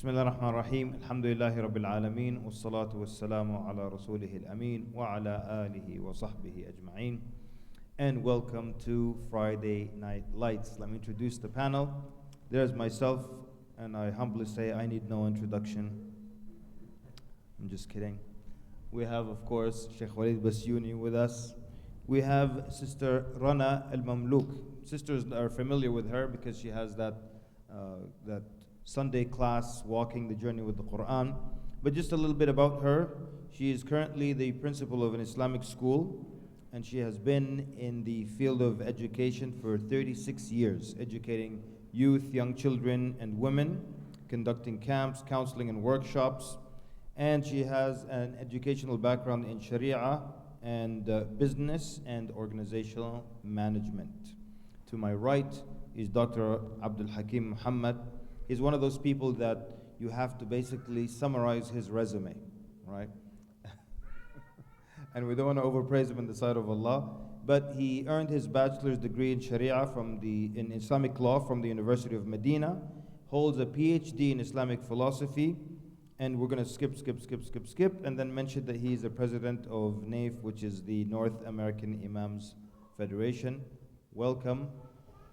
بسم الله الرحمن الرحيم الحمد لله رب العالمين والصلاة والسلام على رسوله الأمين وعلى آله وصحبه أجمعين. And welcome to Friday Night Lights. Let me introduce the panel. There's myself, and I humbly say I need no introduction. I'm just kidding. We have, of course, Sheikh Walid Basyuni with us. We have Sister Rana Al-Mamlouk. Sisters are familiar with her because she has that Sunday class, Walking the Journey with the Quran. But just a little bit about her. She is currently the principal of an Islamic school, and she has been in the field of education for 36 years, educating youth, young children, and women, conducting camps, counseling, and workshops. And she has an educational background in Sharia and business and organizational management. To my right is Dr. Abdul Hakim Muhammad. He's one of those people that you have to basically summarize his resume, right? And we don't want to overpraise him in the sight of Allah, but he earned his bachelor's degree in Sharia in Islamic law from the University of Medina, holds a PhD in Islamic philosophy, and we're going to skip, and then mention that he's the president of NAIF, which is the North American Imams Federation. Welcome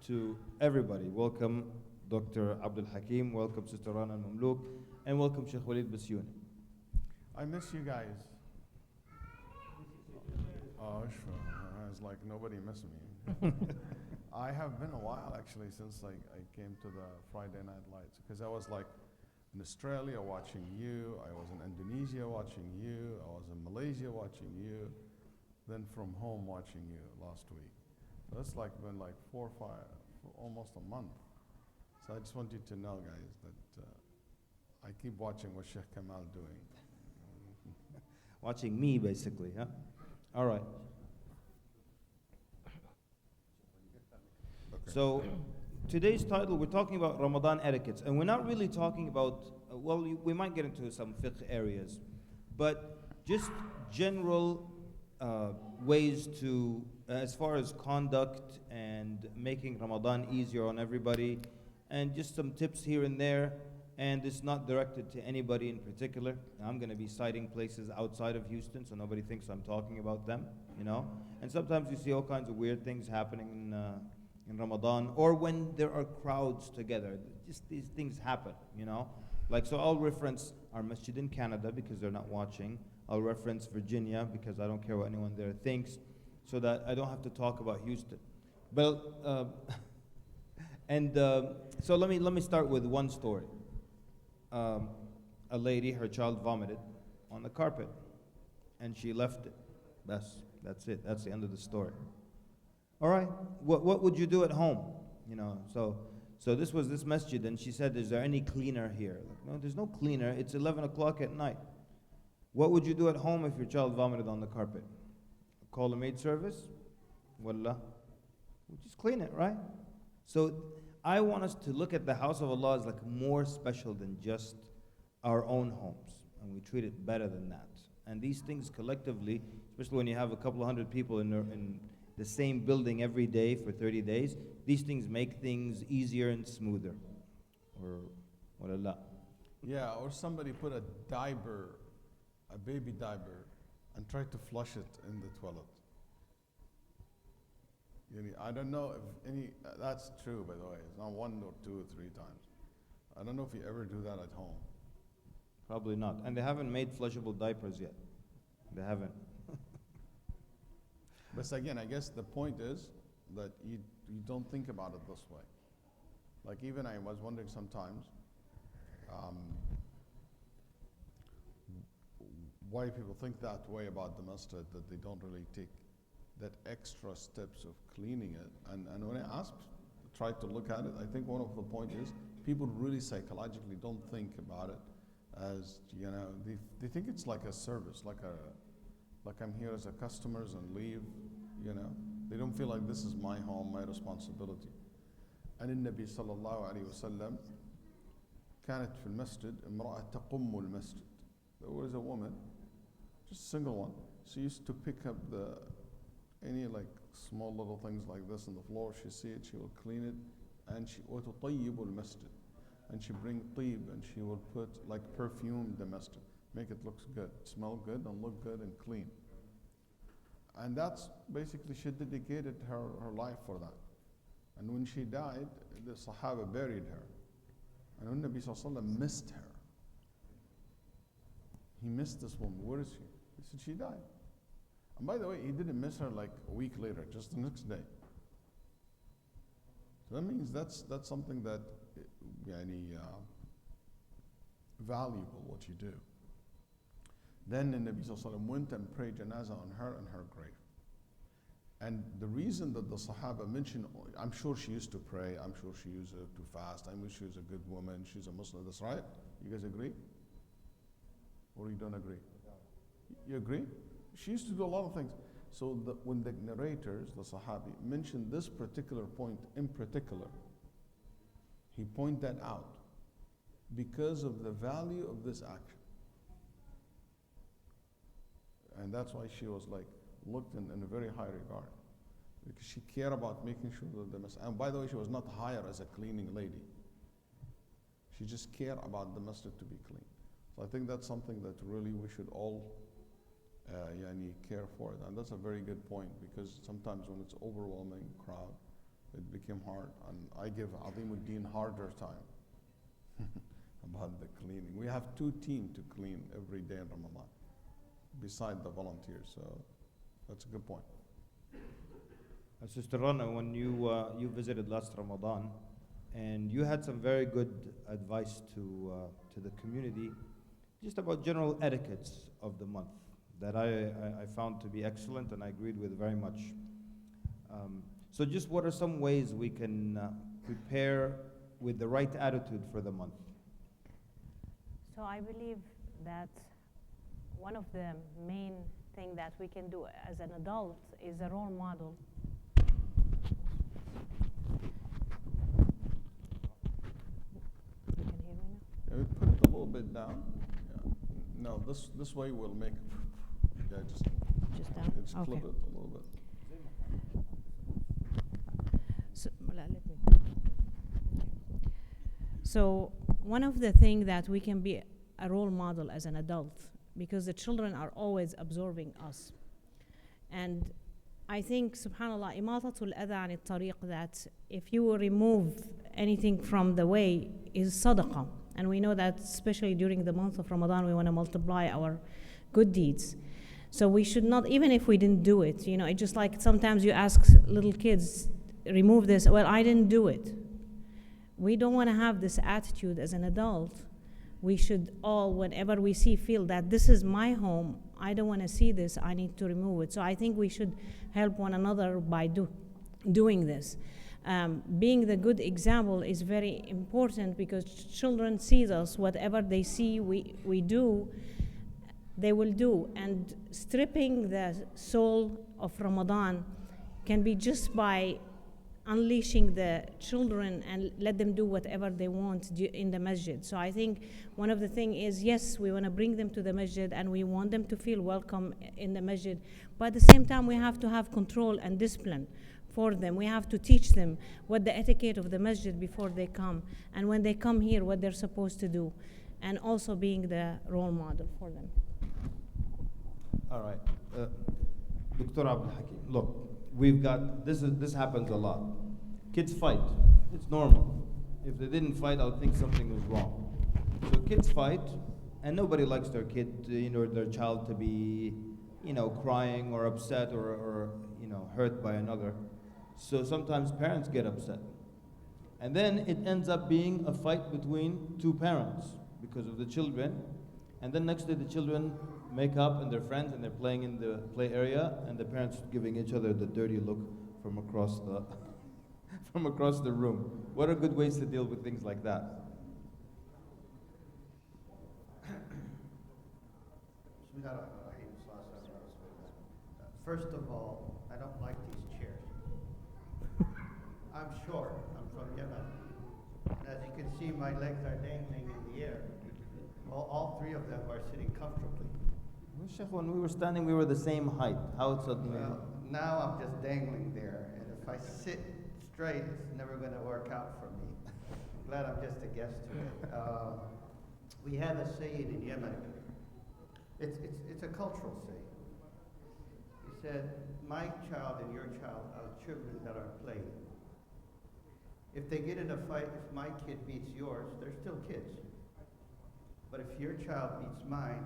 to everybody. Welcome Dr. Abdul Hakim, welcome Sister Rana Al-Mamlouk, and welcome Sheikh Walid Basyuni. I miss you guys. Oh, sure. It's like nobody missed me. I have been a while actually since I came to the Friday Night Lights, because I was like in Australia watching you, I was in Indonesia watching you, I was in Malaysia watching you, then from home watching you last week. So it's like been like 4 or 5, almost a month. So I just want you to know, guys, that I keep watching what Sheikh Kamal doing. Watching me, basically, huh? All right. Okay. So today's title, we're talking about Ramadan etiquettes, and we're not really talking about, we might get into some fiqh areas, but just general ways to, as far as conduct and making Ramadan easier on everybody, and just some tips here and there, and it's not directed to anybody in particular. I'm going to be citing places outside of Houston, so nobody thinks I'm talking about them, you know. And sometimes you see all kinds of weird things happening in Ramadan, or when there are crowds together. Just these things happen, you know. Like, so I'll reference our Masjid in Canada because they're not watching. I'll reference Virginia because I don't care what anyone there thinks, so that I don't have to talk about Houston. But so let me start with one story. A lady, her child vomited on the carpet, and she left it. That's it. That's the end of the story. All right. What would you do at home? You know. So this was this masjid, and she said, "Is there any cleaner here?" Like, no, there's no cleaner. It's 11 o'clock at night. What would you do at home if your child vomited on the carpet? Call a maid service? Wallah. We just clean it, right? So I want us to look at the house of Allah as like more special than just our own homes, and we treat it better than that. And these things collectively, especially when you have a couple of hundred people in the same building every day for 30 days, these things make things easier and smoother. Or wallah. Yeah, or somebody put a diaper, a baby diaper, and tried to flush it in the toilet. I don't know if any, that's true, by the way. It's not 1 or 2 or 3 times. I don't know if you ever do that at home. Probably not. And they haven't made flushable diapers yet. They haven't. But again, I guess the point is that you don't think about it this way. Like even I was wondering sometimes why people think that way about the masjid, that they don't really take that extra steps of cleaning it. And when I tried to look at it, I think one of the points is people really psychologically don't think about it as, you know, they think it's like a service, like I'm here as a customer and leave, you know. They don't feel like this is my home, my responsibility. And in Nabi sallallahu alayhi wa sallam, كانت في المسجد امرأة تقم المسجد. There was a woman, just a single one. She used to pick up any like small little things like this on the floor. She see it, she will clean it, and she وتطيب المسجد. and she bring tib, and she will put like perfume the masjid, make it look good, smell good, and look good and clean. And that's basically, she dedicated her life for that. And when she died, the Sahaba buried her. And when Nabi Sallallahu Alaihi Wasallam missed her, he missed this woman. Where is she? He said, she died. And by the way, he didn't miss her like a week later, just the next day. So that means that's something that valuable, what you do. Then the Nabi Sallallahu Alaihi Wasallam went and prayed janazah on her and her grave. And the reason that the Sahaba mentioned, I'm sure she used to pray, I'm sure she used to fast, I mean she was a good woman, she's a Muslim, that's right? You guys agree? Or you don't agree? You agree? She used to do a lot of things. So when the narrators, the Sahabi, mentioned this particular point in particular, he pointed that out because of the value of this action. And that's why she was like looked in a very high regard, because she cared about making sure that the masjid. And by the way, she was not hired as a cleaning lady. She just cared about the masjid to be clean. So I think that's something that really we should all care for it. And that's a very good point, because sometimes when it's overwhelming crowd, it became hard. And I give Azimuddin harder time about the cleaning. We have 2 teams to clean every day in Ramadan, beside the volunteers. So that's a good point. Sister Rana, when you visited last Ramadan, and you had some very good advice to the community, just about general etiquettes of the month that I found to be excellent and I agreed with very much. So just what are some ways we can prepare with the right attitude for the month? So I believe that one of the main thing that we can do as an adult is a role model. You can hear me now? Yeah, put it a little bit down. Yeah. No, this way will make. Yeah, just down. Just Okay. clip it a little bit. So one of the things that we can be a role model as an adult, because the children are always absorbing us. And I think, subhanAllah, imatatul adha an tariq, that if you remove anything from the way is sadaqah. And we know that especially during the month of Ramadan, we want to multiply our good deeds. So we should not, even if we didn't do it, it's just like sometimes you ask little kids, remove this, well, I didn't do it. We don't want to have this attitude as an adult. We should all, whenever we feel that this is my home, I don't want to see this, I need to remove it. So I think we should help one another by doing this. Being the good example is very important, because children see us, whatever they see we do, they will do. And stripping the soul of Ramadan can be just by unleashing the children and let them do whatever they want in the masjid. So I think one of the things is, yes, we want to bring them to the masjid and we want them to feel welcome in the masjid, but at the same time we have to have control and discipline for them. We have to teach them what the etiquette of the masjid before they come, and when they come here what they're supposed to do, and also being the role model for them. All right. Dr. Abdul Hakim, look, we've got, this happens a lot. Kids fight. It's normal. If they didn't fight, I would think something was wrong. So kids fight, and nobody likes their kid, their child to be, crying or upset or hurt by another. So sometimes parents get upset. And then it ends up being a fight between 2 parents because of the children. And then next day the children make up and they're friends and they're playing in the play area, and the parents giving each other the dirty look from across the from across the room. What are good ways to deal with things like that? First of all, I don't like these chairs. I'm short. I'm from Yemen. And as you can see, my legs are dangling in the air. Well, all 3 of them are sitting comfortably. Well, Sheikh, when we were standing, we were the same height. How it's suddenly? Well, now I'm just dangling there. And if I sit straight, it's never going to work out for me. glad I'm just a guest today. We have a saying in Yemen. It's a cultural saying. He said, my child and your child are children that are playing. If they get in a fight, if my kid beats yours, they're still kids. But if your child beats mine,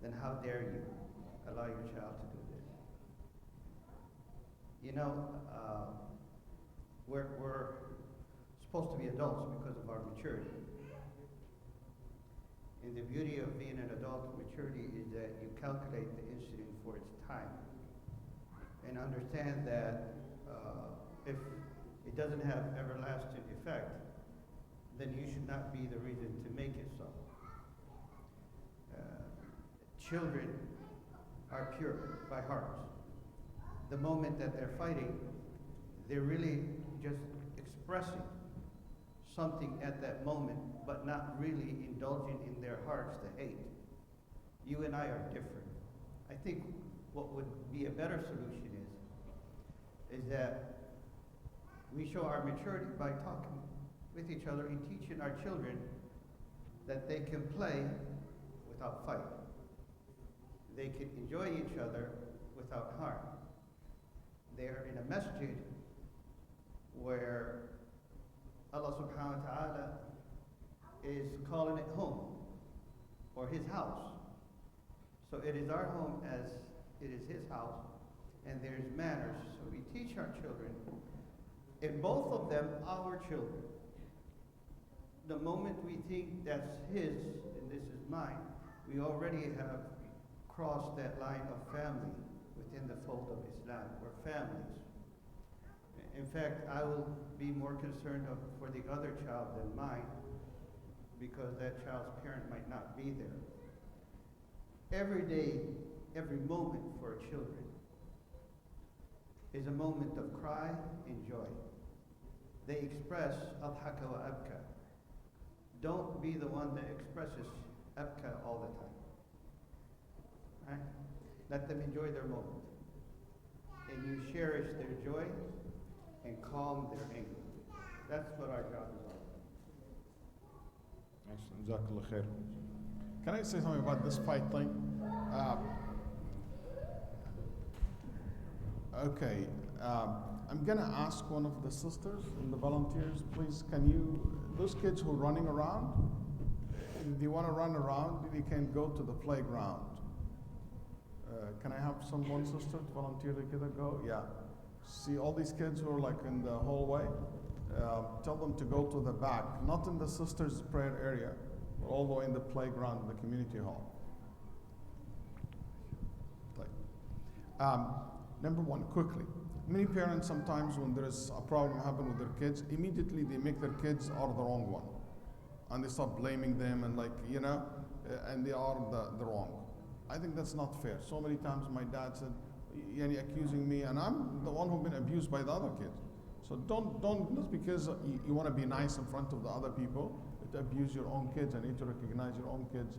then how dare you allow your child to do this? You know, we're supposed to be adults because of our maturity. And the beauty of being an adult, maturity, is that you calculate the incident for its time and understand that if it doesn't have everlasting effect, then you should not be the reason to make it so. Children are pure by heart. The moment that they're fighting, they're really just expressing something at that moment, but not really indulging in their hearts the hate. You and I are different. I think what would be a better solution is that we show our maturity by talking with each other and teaching our children that they can play without fight. They can enjoy each other without harm. They are in a masjid where Allah subhanahu wa ta'ala is calling it home, or his house. So it is our home as it is his house, and there's manners. So we teach our children, and both of them our children. The moment we think that's his and this is mine, we already have crossed that line of family within the fold of Islam. We're families. In fact, I will be more concerned for the other child than mine, because that child's parent might not be there. Every day, every moment for our children is a moment of cry and joy. They express adhaka wa abka. Don't be the one that expresses abka all the time. Right? Let them enjoy their moment. And you cherish their joy and calm their anger. That's what our job is all about. Excellent. Jazakallah khair. Can I say something about this fight thing? Okay, I'm gonna ask one of the sisters and the volunteers, please, can you, those kids who are running around, if they wanna run around, they can go to the playground. Can I have one sister to volunteer to go? Yeah. See all these kids who are like in the hallway, tell them to go to the back, not in the sisters' prayer area, but all the way in the playground, in the community hall. Number one, quickly. Many parents sometimes when there is a problem happen with their kids, immediately they make their kids are the wrong one. And they start blaming them and and they are the wrong. I think that's not fair. So many times my dad said, "Yani accusing me," and I'm the one who's been abused by the other kids. So don't just because you want to be nice in front of the other people, to abuse your own kids. I need to recognize your own kids,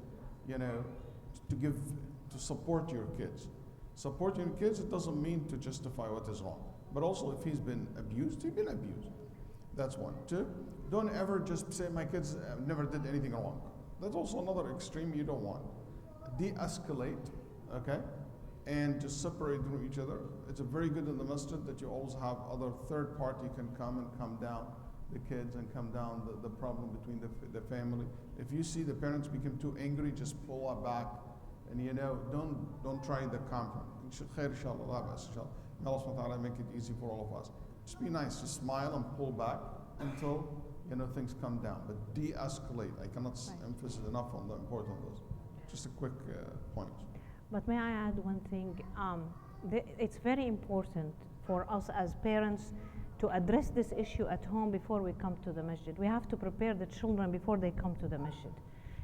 to support your kids. Supporting your kids, it doesn't mean to justify what is wrong. But also if he's been abused, he's been abused. That's one. Two, don't ever just say my kids never did anything wrong. That's also another extreme you don't want. De-escalate, okay? And just separate from each other. It's a very good in the masjid that you always have other third party can come and calm down the kids and calm down the problem between the family. If you see the parents become too angry, just pull it back. And don't try the conflict. Khayr, inshallah, may Allah subhanahu wa ta'ala make it easy for all of us. Just be nice, just smile and pull back until things come down. But de-escalate. I cannot emphasize enough on the importance of this. Just a quick point. But may I add one thing? It's very important for us as parents to address this issue at home before we come to the masjid. We have to prepare the children before they come to the masjid.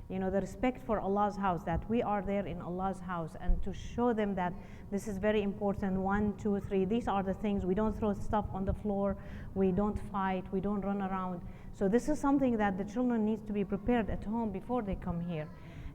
The respect for Allah's house, that we are there in Allah's house, and to show them that this is very important. 1, 2, 3, these are the things. We don't throw stuff on the floor, we don't fight, we don't run around. So this is something that the children need to be prepared at home before they come here.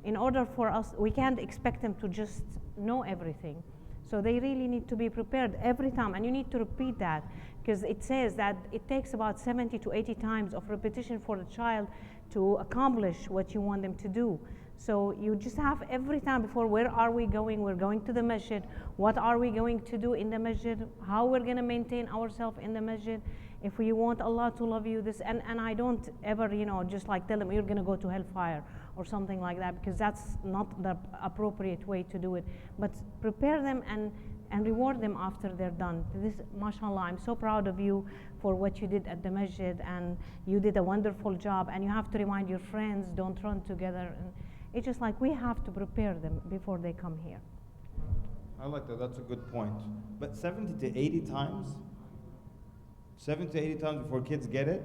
In order for us, we can't expect them to just know everything. So they really need to be prepared every time, and you need to repeat that, because it says that it takes about 70 to 80 times of repetition for the child to accomplish what you want them to do. So you just have every time before, where are we going? We're going to the masjid. What are we going to do in the masjid? How we're going to maintain ourselves in the masjid? If we want Allah to love you, this, and I don't ever, just like tell them you're going to go to hellfire or something like that, because that's not the appropriate way to do it. But prepare them and reward them after they're done. This, mashallah, I'm so proud of you for what you did at the masjid, and you did a wonderful job, and you have to remind your friends, don't run together. And it's just like we have to prepare them before they come here. I like that. That's a good point. But 70 to 80 times? 70 to 80 times before kids get it?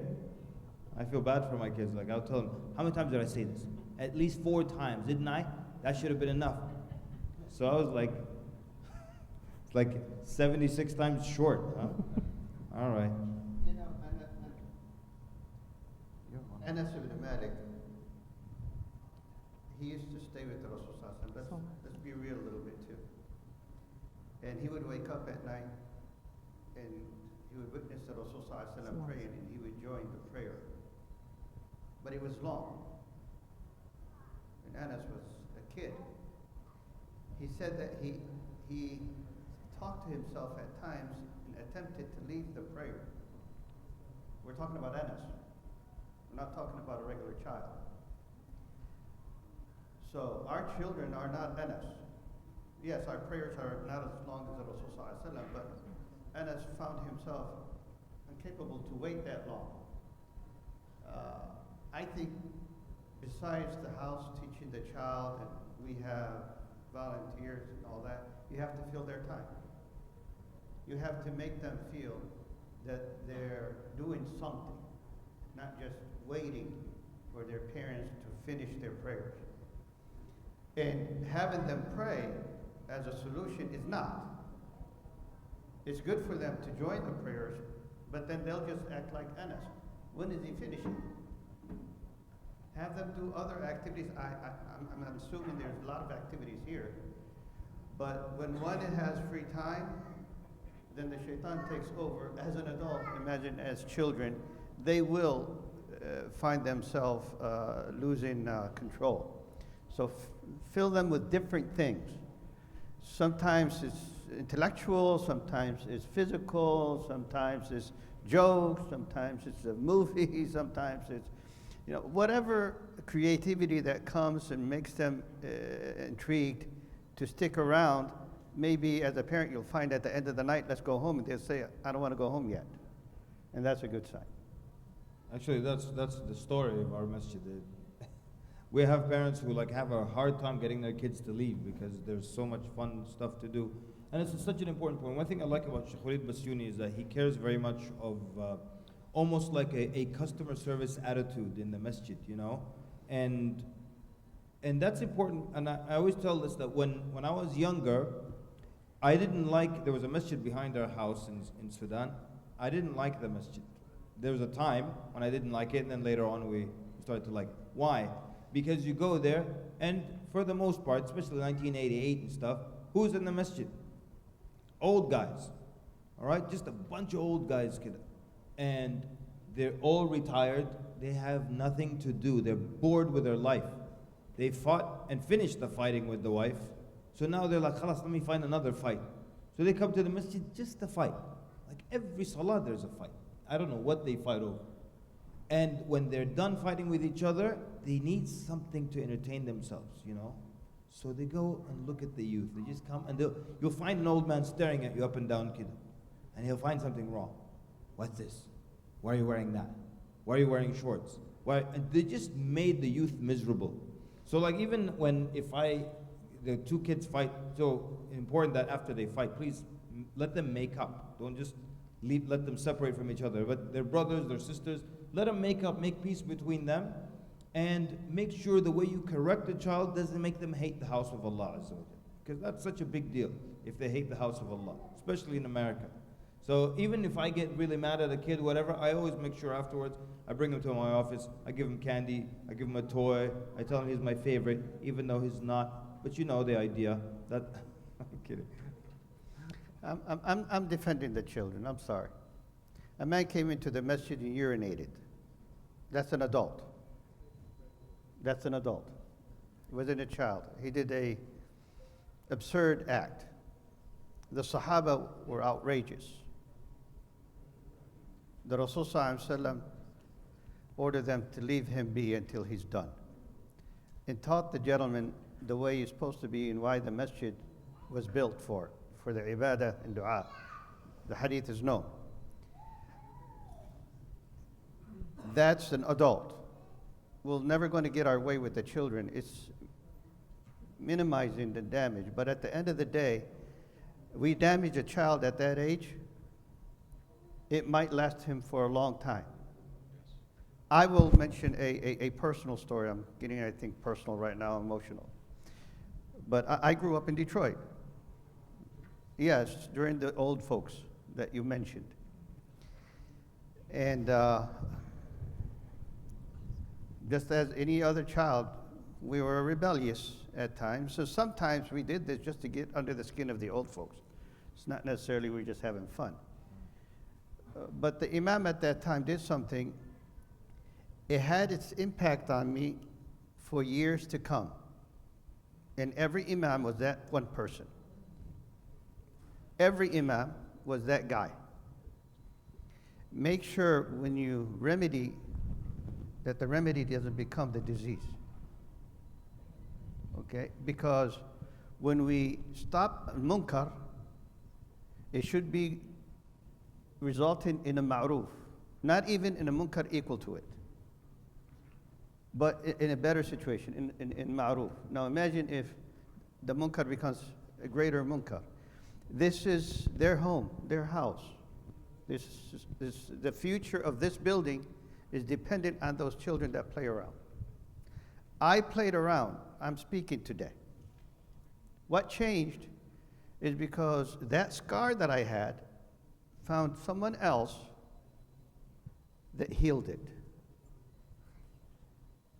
I feel bad for my kids. Like, I'll tell them, how many times did I say this? At least 4 times, didn't I? That should have been enough. So I was like, it's like 76 times short, huh? All right. Anas ibn Malik, he used to stay with the Rasul Sallallahu Alaihi Wasallam. Let's be real a little bit too. And he would wake up at night and he would witness the Rasul Sallallahu Alaihi Wasallam praying, and he would join the prayer. But it was long. And Anas was a kid. He said that he talked to himself at times and attempted to leave the prayer. We're talking about Anas. We're not talking about a regular child. So our children are not Anas. Yes, our prayers are not as long as the Rasul Sallallahu Alaihi Wasallam, but Anas found himself incapable to wait that long. I think besides the house teaching the child, and we have volunteers and all that, you have to fill their time. You have to make them feel that they're doing something, not just waiting for their parents to finish their prayers. And having them pray as a solution is not. It's good for them to join the prayers, but then they'll just act like Anas. When is he finishing? Have them do other activities. I'm assuming there's a lot of activities here, but when one has free time, then the shaitan takes over. As an adult, imagine as children, they will find themselves losing control. So fill them with different things. Sometimes it's intellectual, sometimes it's physical, sometimes it's jokes, sometimes it's a movie, sometimes it's, whatever creativity that comes and makes them intrigued to stick around. Maybe as a parent you'll find at the end of the night, let's go home, and they'll say, I don't want to go home yet. And that's a good sign. Actually, that's the story of our masjid. We have parents who have a hard time getting their kids to leave because there's so much fun stuff to do. And it's such an important point. One thing I like about Sheikh Walid Basuni is that he cares very much of almost like a customer service attitude in the masjid, and that's important. And I always tell this, that when I was younger, I didn't like, there was a masjid behind our house in Sudan. I didn't like the masjid. There was a time when I didn't like it, and then later on we started to like it. Why? Because you go there, and for the most part, especially 1988 and stuff, who's in the masjid? Old guys, all right? Just a bunch of old guys, kid. And they're all retired. They have nothing to do. They're bored with their life. They fought and finished the fighting with the wife. So now they're like, khalas, let me find another fight. So they come to the masjid just to fight. Like every salah there's a fight. I don't know what they fight over. And when they're done fighting with each other, they need something to entertain themselves, So they go and look at the youth. They just come and you'll find an old man staring at you up and down, kid. And he'll find something wrong. What's this? Why are you wearing that? Why are you wearing shorts? Why? And they just made the youth miserable. So even when the two kids fight, so important that after they fight, please let them make up. Don't just let them separate from each other. But they're brothers, they're sisters. Let them make up, make peace between them, and make sure the way you correct the child doesn't make them hate the house of Allah, because that's such a big deal if they hate the house of Allah, especially in America. So even if I get really mad at a kid, whatever, I always make sure afterwards, I bring him to my office, I give him candy, I give him a toy, I tell him he's my favorite, even though he's not. But you know the idea that, I'm kidding. I'm defending the children. I'm sorry. A man came into the masjid and urinated. That's an adult. That's an adult. It wasn't a child. He did a absurd act. The Sahaba were outrageous. The Rasul Sallallahu Alaihi Wasallam ordered them to leave him be until he's done, and taught the gentleman the way he's supposed to be and why the masjid was built for the ibadah and dua. The hadith is known. That's an adult. We're never going to get our way with the children. It's minimizing the damage. But at the end of the day, we damage a child at that age, it might last him for a long time. I will mention a personal story. I'm getting, I think, personal right now, emotional. But I grew up in Detroit. Yes, during the old folks that you mentioned. And just as any other child, we were rebellious at times. So sometimes we did this just to get under the skin of the old folks. It's not necessarily we're just having fun. But the Imam at that time did something. It had its impact on me for years to come. And every Imam was that one person. Every Imam was that guy. Make sure when you remedy, that the remedy doesn't become the disease. Okay? Because when we stop munkar, it should be resulting in a ma'ruf, not even in a munkar equal to it, but in a better situation, in ma'ruf. Now imagine if the munkar becomes a greater munkar. This is their home, their house. The future of this building is dependent on those children that play around. I played around. I'm speaking today. What changed is because that scar that I had found someone else that healed it.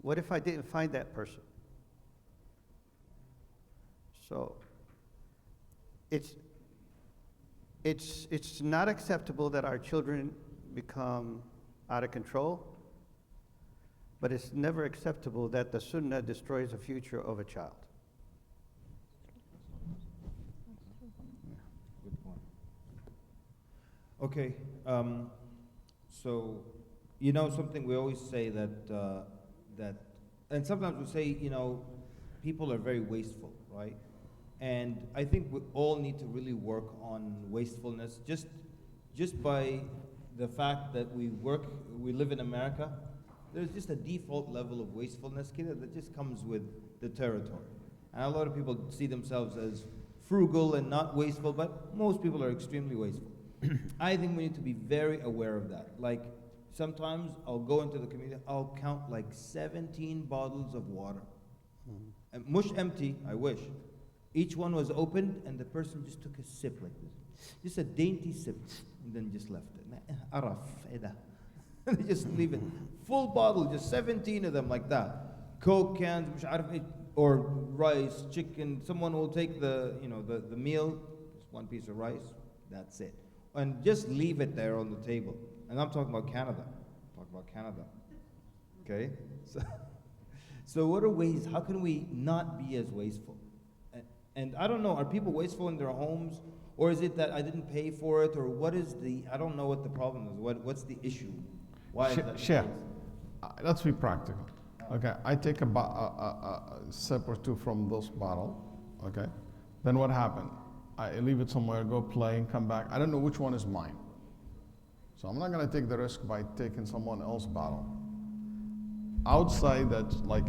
What if I didn't find that person? So it's not acceptable that our children become out of control, but it's never acceptable that the sunnah destroys the future of a child. Good point. Okay, so you know something we always say that and sometimes we say, you know, people are very wasteful, right? And I think we all need to really work on wastefulness, just by the fact that we live in America. There's just a default level of wastefulness that just comes with the territory. And a lot of people see themselves as frugal and not wasteful, but most people are extremely wasteful. I think we need to be very aware of that. Like, sometimes I'll go into the community, I'll count like 17 bottles of water. And mush empty, I wish. Each one was opened and the person just took a sip like this. Just a dainty sip, and then just left it. Araf, eda. They just leave it. Full bottle, just 17 of them like that. Coke cans, or rice, chicken. Someone will take the meal, just one piece of rice, that's it. And just leave it there on the table. And I'm talking about Canada. Okay? So what are ways, how can we not be as wasteful? And I don't know, are people wasteful in their homes? Or is it that I didn't pay for it? Or what is I don't know what the problem is. What's the issue? Why is that? Share. Let's be practical. Okay, I take a sip or two from this bottle. Okay, then what happened? I leave it somewhere, go play, and come back. I don't know which one is mine. So I'm not going to take the risk by taking someone else's bottle. Outside that, like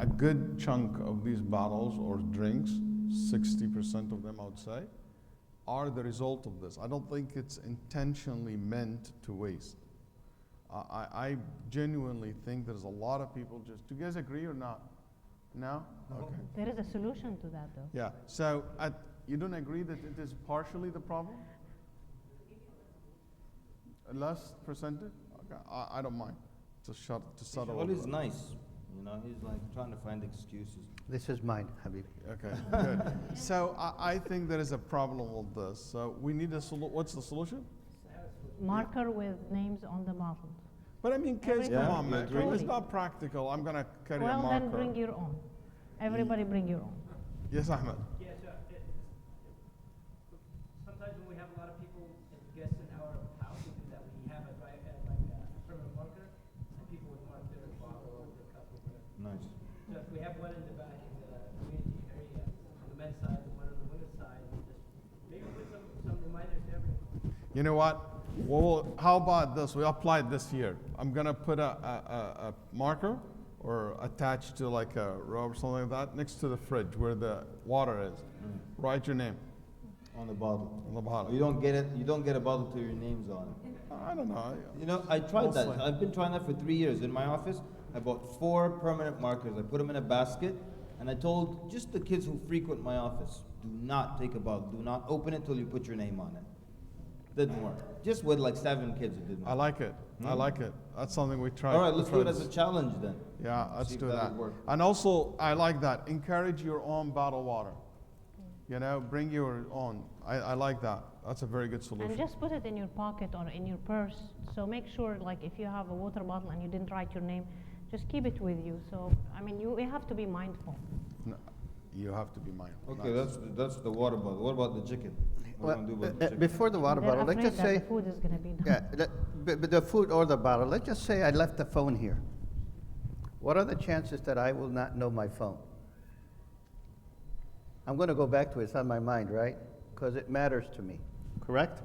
a good chunk of these bottles or drinks, 60% of them outside, are the result of this. I don't think it's intentionally meant to waste. I genuinely think there's a lot of people just, do you guys agree or not? No? Okay. There is a solution to that, though. Yeah, so you don't agree that it is partially the problem? A less percentage? Okay, I don't mind to settle. All is nice, you know. he's like trying to find excuses. This is mine, Habib. Okay, good. So I think there is a problem with this. So we need a what's the solution? Marker with names on the bottle. But I mean, kids, Every come time. on, Yeah, man. you agree? It's not practical. I'm going to carry a Well, marker. then bring your own. Everybody bring your own. Yes, Ahmed. Yes, sometimes when we have a lot of people and guests in our house, we do that. We have a permanent marker, and people would mark their bottle or their cup or whatever. Nice. So if we have one in the back in the community area on the men's side and one on the women's side, and just maybe put some reminders to everyone. You know what? Well, how about this? We applied this here. I'm going to put a marker or attached to like a rope or something like that next to the fridge where the water is. Write your name On the bottle. on the bottom. You don't get it. You don't get a bottle till your name's on it. I don't know. You know, I tried that. Mostly. I've been trying that for 3 years. In my office, I bought 4 permanent markers. I put them in a basket, and I told just the kids who frequent my office, do not take a bottle. Do not open it till you put your name on it. Didn't work. Just with like 7 kids, it didn't I work. like it. I like it. That's something we tried. All right, let's do it friends. as a challenge then. Yeah, let's See if do that'll that. work. And also, I like that. Encourage your own bottled water. You know, bring your own. I like that. That's a very good solution. And just put it in your pocket or in your purse. So make sure, like, if you have a water bottle and you didn't write your name, just keep it with you. So, I mean, we have to be mindful. No, you have to be mindful. Okay, Nice. that's the water bottle. What about the chicken? What are we gonna do about the chicken? Before the water They're bottle, let's afraid just that say, the food is going to be done. yeah, but the food or the bottle, let's just say I left the phone here. What are the chances that I will not know my phone? I'm going to go back to it. It's on my mind, right? Because it matters to me, correct?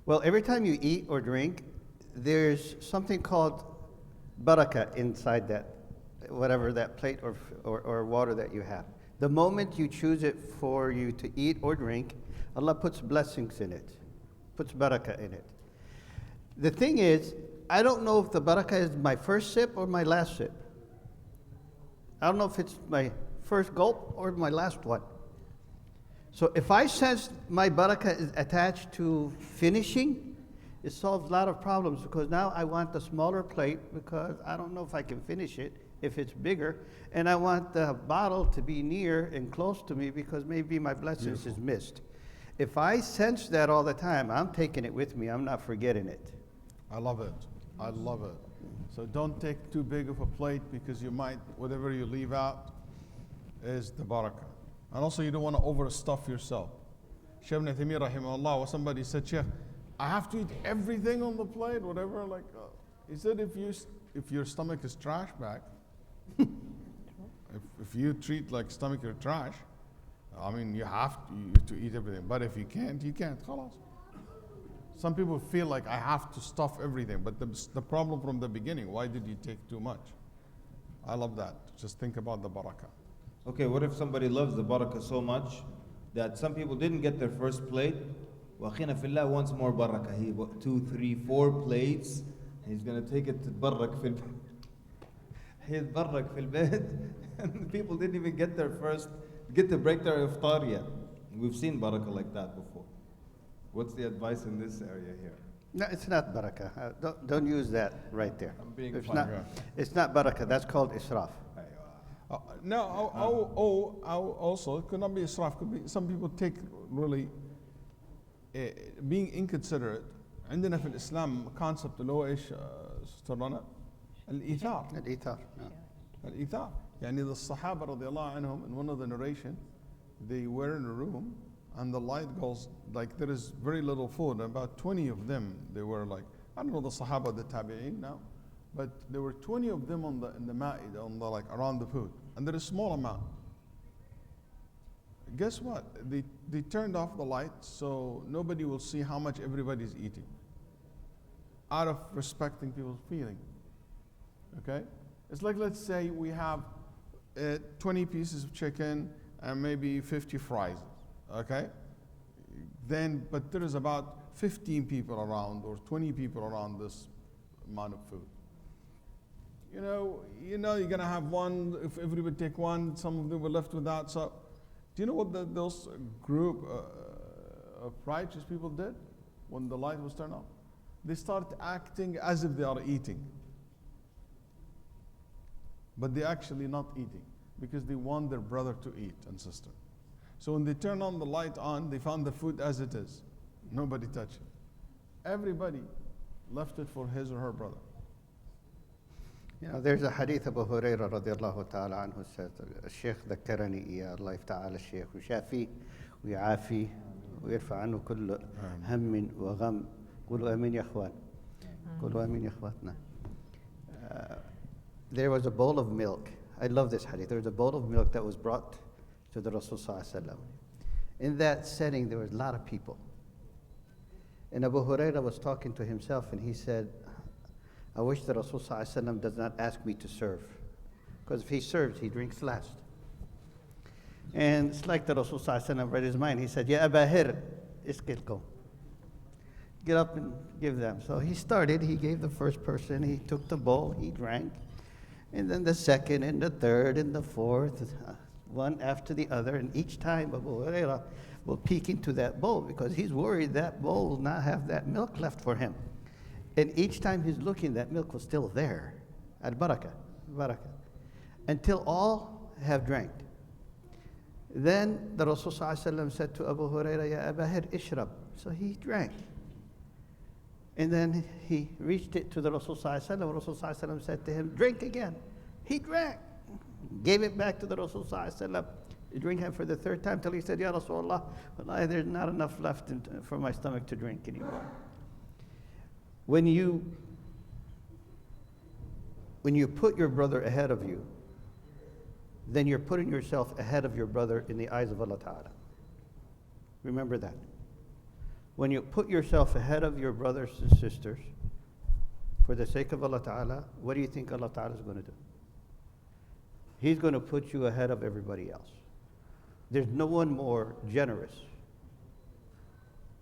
Well, every time you eat or drink, there's something called barakah inside that, whatever that plate or water that you have. The moment you choose it for you to eat or drink, Allah puts blessings in it, puts barakah in it. The thing is, I don't know if the barakah is my first sip or my last sip. I don't know if it's my first gulp or my last one. So if I sense my barakah is attached to finishing, it solves a lot of problems because now I want the smaller plate because I don't know if I can finish it if it's bigger, and I want the bottle to be near and close to me because maybe my blessings is missed. If I sense that all the time, I'm taking it with me. I'm not forgetting it. I love it. I love it. So don't take too big of a plate because you might, whatever you leave out is the barakah. And also you don't want to overstuff yourself. Shaykh Ibn Taymiyyah rahimahullah, somebody said, Shaykh, I have to eat everything on the plate, whatever. Like, he said, if your stomach is trash bag, if you treat like stomach your trash, I mean, you have to eat everything. But if you can't, you can't. Khalas. Some people feel like I have to stuff everything, but the problem from the beginning, why did you take too much? I love that. Just think about the barakah. Okay, what if somebody loves the barakah so much that some people didn't get their first plate? وَأَخِينَا فِي اللَّهِ wants more barakah. He bought 2, 3, 4 plates. He's going to take it to barak fil He's barak fil bayt. And the people didn't even get to break their iftar yet. We've seen barakah like that before. What's the advice in this area here? No, it's not barakah. Don't use that right there. I'm being It's funny. not, it's not barakah. That's called israf. Also, it could not be israf. Could be some people take really being inconsiderate. عندنا في الإسلام concept اللي هو إيش استرنا الإيثار. الإيثار. الإيثار. يعني the Sahaba رضي الله عنهم in one of the narration, they were in a room and the light goes, like there is very little food. About 20 of them, they were like, I don't know the Sahaba, the Tabi'een now, but there were 20 of them in the Ma'id, on the like around the food, and there is small amount. Guess what? They turned off the light so nobody will see how much everybody's eating, out of respecting people's feeling. Okay, it's like, let's say we have 20 pieces of chicken and maybe 50 fries. Okay, then but there is about 15 people around or 20 people around this amount of food. You know you're gonna have one. If everybody take one, some of them were left without. So, do you know what those group of righteous people did when the light was turned off? They started acting as if they are eating. but they're actually not eating because they want their brother to eat and sister. So when they turn on the light on, they found the food as it is. Nobody touched it. Everybody left it for his or her brother. You know, there's a hadith Abu Hurairah radiallahu ta'ala anhu says, الشيخ ذكرني إياه الله يفتح الشيخ وشافيه ويعافيه ويرفع عنه كل هم وغم. قولوا آمين يا إخوان. قولوا آمين يا إخواتنا. There was a bowl of milk. I love this hadith. There was a bowl of milk that was brought to the Rasul sallallahu alaihi wasallam. In that setting, there was a lot of people. And Abu Hurairah was talking to himself, and he said, I wish the Rasul sallallahu alaihi wasallam does not ask me to serve. Because if he serves, he drinks last. And it's like the Rasul sallallahu alaihi wasallam read his mind. He said, Ya Aba Hir, iskilko. Get up and give them. So he started, he gave the first person, he took the bowl, he drank. And then the second, and the third, and the fourth, one after the other. And each time Abu Hurairah will peek into that bowl because he's worried that bowl will not have that milk left for him. And each time he's looking, that milk was still there. Al-barakah, barakah. Until all have drank. Then the Rasul sallallahu alaihi wasallam said to Abu Hurairah, Ya Aba Hir, ishrab. So he drank. And then he reached it to the Rasul sallallahu alaihi wasallam. Rasul sallallahu alaihi wasallam said to him, drink again. He drank. Gave it back to the Rasul sallallahu alaihi wasallam. He drank it for the third time till he said, Ya Rasulullah, wallahi, there's not enough left for my stomach to drink anymore. When you put your brother ahead of you, then you're putting yourself ahead of your brother in the eyes of Allah Ta'ala. Remember that. When you put yourself ahead of your brothers and sisters, for the sake of Allah Ta'ala, what do you think Allah Ta'ala is going to do? He's going to put you ahead of everybody else. There's no one more generous.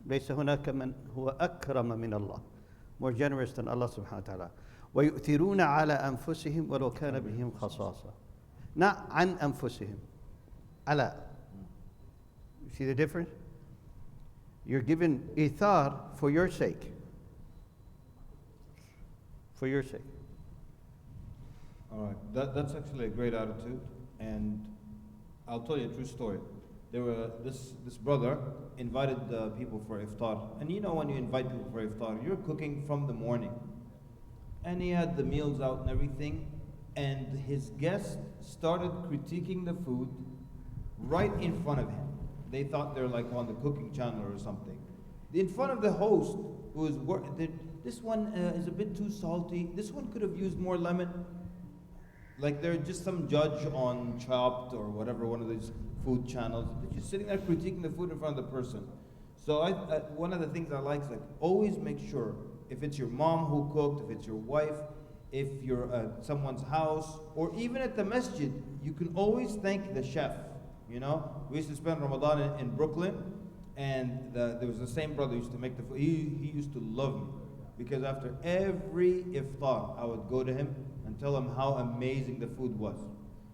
ليس هناك من هو أكرم من الله. More generous than Allah subhanahu wa ta'ala. وَيُؤْثِرُونَ عَلَىٰ أَنفُسِهِمْ وَلَوْ كَانَ بِهِمْ خَصَاصَةٌ. Not عن أنفسهم. على. You see the difference? You're given ithar for your sake. For your sake. All right, that's actually a great attitude, and I'll tell you a true story. There were this brother invited people for iftar, and you know when you invite people for iftar, you're cooking from the morning, and he had the meals out and everything, and his guests started critiquing the food right in front of him. They thought they're like on the cooking channel or something. In front of the host, who was this one is a bit too salty. This one could have used more lemon. Like they're just some judge on Chopped or whatever, one of these food channels. They're just sitting there critiquing the food in front of the person. So one of the things I like is like always make sure, if it's your mom who cooked, if it's your wife, if you're at someone's house, or even at the masjid, you can always thank the chef. You know, we used to spend Ramadan in Brooklyn, and there was the same brother who used to make the food. He used to love me, because after every iftar, I would go to him and tell him how amazing the food was.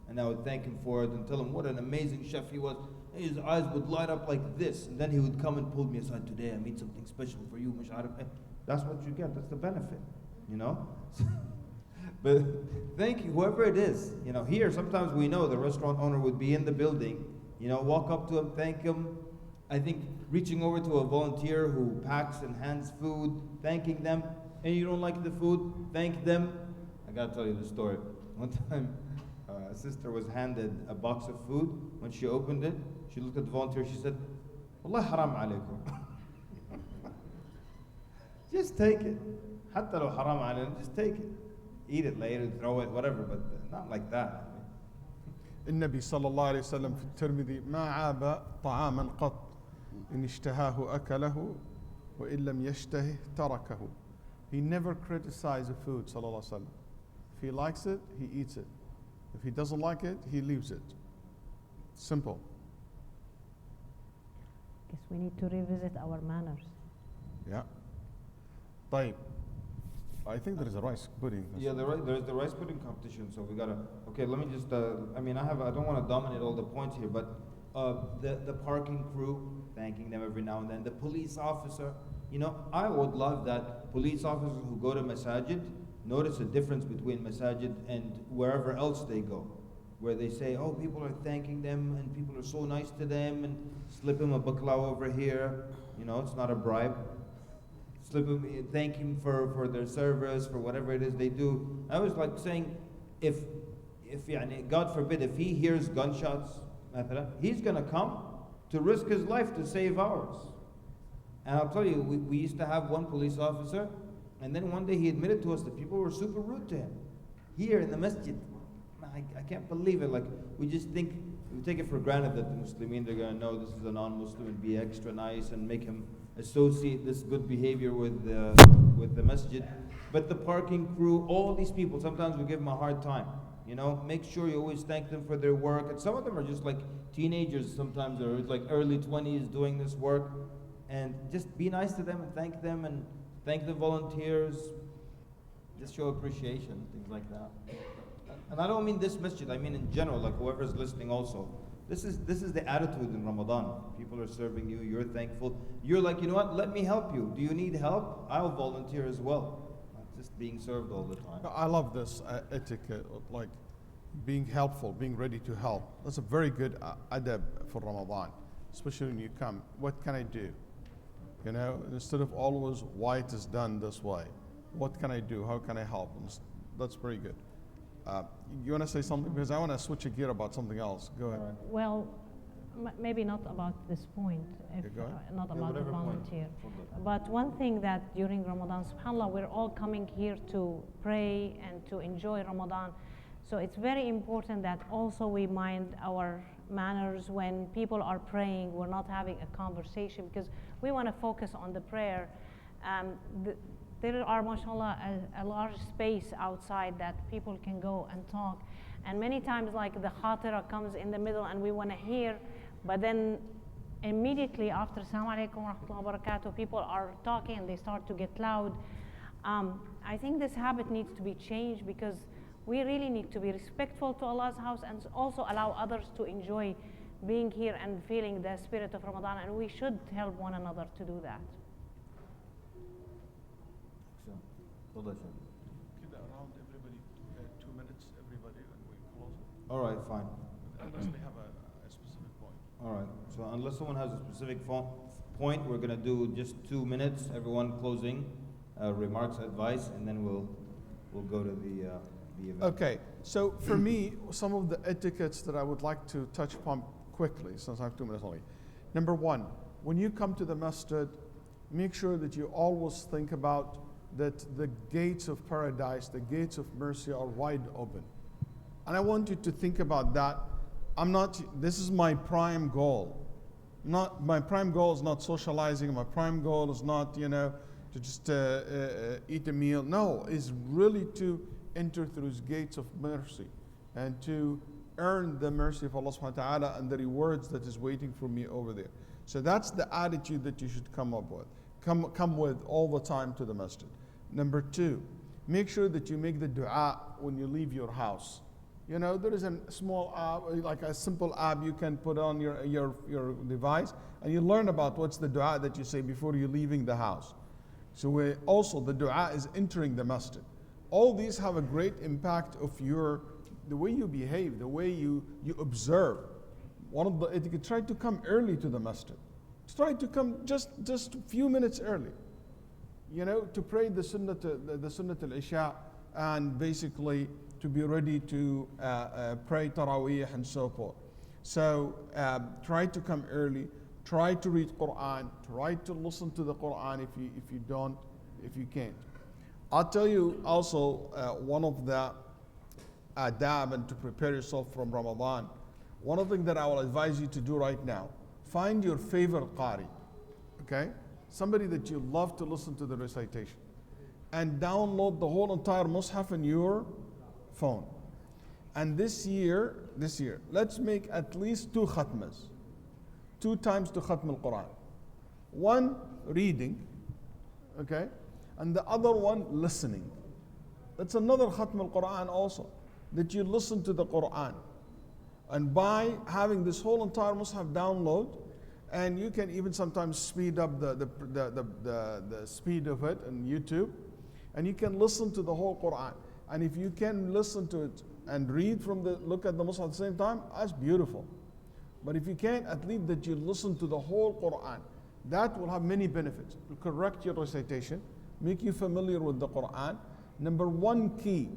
And I would thank him for it and tell him what an amazing chef he was. His eyes would light up like this, and then he would come and pull me aside. Today I made something special for you, That's what you get, that's the benefit, you know? But thank you, whoever it is. You know, here sometimes we know the restaurant owner would be in the building, you know, walk up to him, thank him. I think reaching over to a volunteer who packs and hands food, thanking them, and you don't like the food, thank them. I gotta tell you the story. One time, a sister was handed a box of food. When she opened it, she looked at the volunteer, she said, Wallah haram alaykum. Just take it. Hatta lo haram alaykum, just take it. Eat it later, throw it, whatever, but not like that. النبي صلى الله عليه وسلم في الترمذي ما عاب طعاما قط إن اشتهاه أكله وإن لم يشتهه تركه. He never criticized the food, صلى الله عليه وسلم. If he likes it, he eats it. If he doesn't like it, he leaves it. Simple. Guess we need to revisit our manners. Yeah. طيب. I think there is a rice pudding. Yeah, there's the rice pudding competition, so we gotta, okay, let me just, I don't want to dominate all the points here, but the parking crew, thanking them every now and then, the police officer, you know, I would love that police officers who go to Masjid, notice a difference between Masajid and wherever else they go, where they say, oh, people are thanking them and people are so nice to them and slip him a baklawa over here. You know, it's not a bribe. Slip him, thank him for their service, for whatever it is they do. I was like saying, if يعني, God forbid, if he hears gunshots, he's going to come to risk his life to save ours. And I'll tell you, we used to have one police officer, and then one day he admitted to us that people were super rude to him here in the masjid. I can't believe it. Like, we just think, we take it for granted that the Muslimin, they're going to know this is a non-Muslim and be extra nice and make him associate this good behavior with the masjid. But the parking crew, all these people, sometimes we give them a hard time. You know, make sure you always thank them for their work. And some of them are just like teenagers, sometimes they're like early 20s doing this work. And just be nice to them and thank the volunteers. Just show appreciation, things like that. And I don't mean this masjid, I mean in general, like whoever's listening also. This is the attitude in Ramadan. People are serving you, you're thankful. You're like, you know what, let me help you. Do you need help? I'll volunteer as well. Not just being served all the time. I love this etiquette, like being helpful, being ready to help. That's a very good adab for Ramadan, especially when you come. What can I do? You know, instead of always why it is done this way. What can I do? How can I help? That's very good. You want to say something? Because I want to switch a gear about something else. Go ahead. Well, maybe not about this point, if, Okay, go ahead. not about the whatever point. volunteer. But one thing that during Ramadan, subhanAllah, we're all coming here to pray and to enjoy Ramadan. So it's very important that also we mind our manners when people are praying. We're not having a conversation because we want to focus on the prayer. There are, mashallah, a large space outside that people can go and talk. And many times, like, the khatira comes in the middle and we want to hear, but then immediately after Assalamu alaikum wa rahmatullahi wa barakatuh, people are talking and they start to get loud. I think this habit needs to be changed because we really need to be respectful to Allah's house and also allow others to enjoy being here and feeling the spirit of Ramadan, and we should help one another to do that. Keep that around everybody, 2 minutes, everybody, and we close it. All right, fine. Unless they have a specific point. All right. So unless someone has a specific point, we're going to do just 2 minutes. Everyone closing remarks, advice, and then we'll go to the event. Okay, so for me, some of the etiquettes that I would like to touch upon quickly, since I have 2 minutes only. Number one, when you come to the masjid, make sure that you always think about that the gates of paradise, the gates of mercy are wide open. And I want you to think about that. This is my prime goal. My prime goal is not socializing. My prime goal is not, to just eat a meal. No, it's really to enter through his gates of mercy and to earn the mercy of Allah subhanahu wa ta'ala and the rewards that is waiting for me over there. So that's the attitude that you should come up with. Come with all the time to the masjid. Number two, make sure that you make the dua when you leave your house. There is a small app, like a simple app you can put on your device, and you learn about what's the dua that you say before you're leaving the house. So also the dua is entering the masjid. All these have a great impact of the way you behave, the way you observe. One of the etiquette, try to come early to the masjid. Try to come just a few minutes early. To pray the Sunnat al-Isha and basically to be ready to pray Taraweeh and so forth. So try to come early, try to read Quran, try to listen to the Quran if you can't. I'll tell you also one of the adab and to prepare yourself from Ramadan. One of the things that I will advise you to do right now, find your favorite qari, okay? Somebody that you love to listen to the recitation, and download the whole entire mushaf in your phone. And this year, let's make at least 2 khatmas, 2 times to khatm al-Quran. One reading, okay, and the other one listening. That's another khatm al-Quran also, that you listen to the Quran. And by having this whole entire mushaf download, and you can even sometimes speed up the speed of it on YouTube, And you can listen to the whole Quran. And if you can listen to it and read from look at the Mus'haf at the same time, that's beautiful. But if you can't, at least that you listen to the whole Quran. That will have many benefits. It will correct your recitation, make you familiar with the Quran. Number one key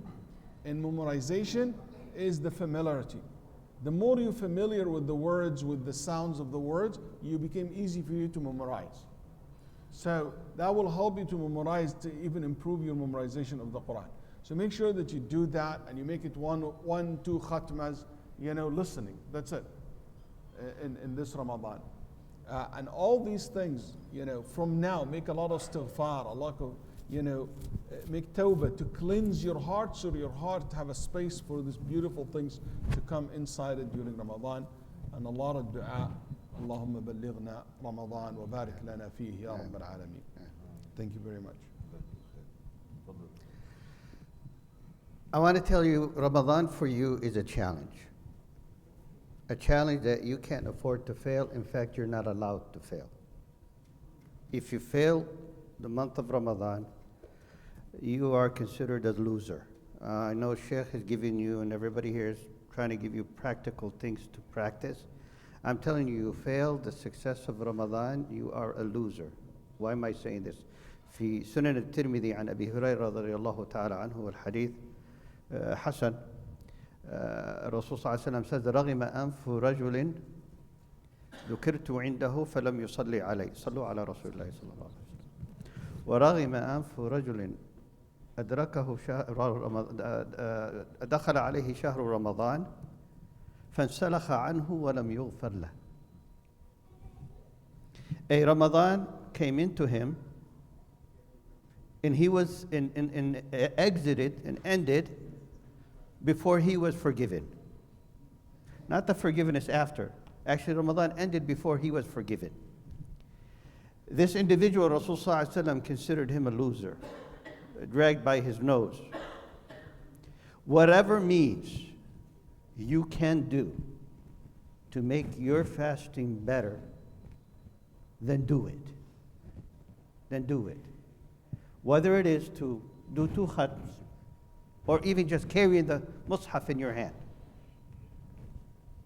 in memorization is the familiarity. The more you're familiar with the words, with the sounds of the words, you become easy for you to memorize. So that will help you to memorize, to even improve your memorization of the Quran. So make sure that you do that and you make it one, two khatmas, listening. That's it in this Ramadan. And all these things, from now, make a lot of istighfar, a lot of, make tawbah to cleanse your heart so your heart have a space for these beautiful things to come inside it during Ramadan. And a lot of dua. Allahumma ballighna Ramadan wa barik lana fihi ya Rabbal Alameen. Thank you very much. I want to tell you, Ramadan for you is a challenge. A challenge that you can't afford to fail. In fact, you're not allowed to fail. If you fail the month of Ramadan, you are considered a loser. I know Sheikh has given you, and everybody here is trying to give you practical things to practice. I'm telling you, you fail the success of Ramadan, you are a loser. Why am I saying this? في سنن الترمذي عن أبي هريرة رضي الله تعالى عنه والحديث حسن الرسول صلى الله عليه وسلم says رغم أنف رجل ذكرت عنده فلم يصلي علي صلوا على رسول الله صلى الله عليه وسلم ورغم أنف رجل أدركه دخل عليه شهر رمضان فانسلخ عنه ولم يغفر له. A Ramadan came into him and he was exited and ended before he was forgiven. Not the forgiveness after. Actually, Ramadan ended before he was forgiven. This individual, Rasulullah considered him a loser, dragged by his nose. Whatever means you can do to make your fasting better, then do it. Then do it. Whether it is to do 2 khatms or even just carrying the Mus'haf in your hand.